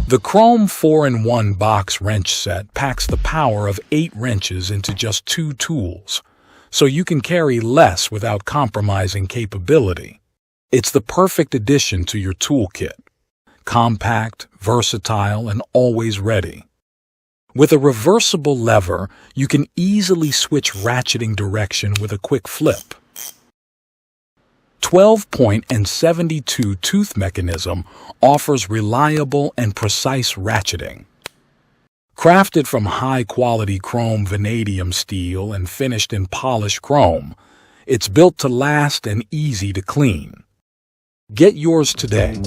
The CROM 4-in-1 box wrench set packs the power of 8 wrenches into just 2 tools, so you can carry less without compromising capability. It's the perfect addition to your toolkit. Compact, versatile, and always ready. With a reversible lever, you can easily switch ratcheting direction with a quick flip. 12-point and 72-tooth mechanism offers reliable and precise ratcheting. Crafted from high-quality chrome vanadium steel and finished in polished chrome, it's built to last and easy to clean. Get yours today.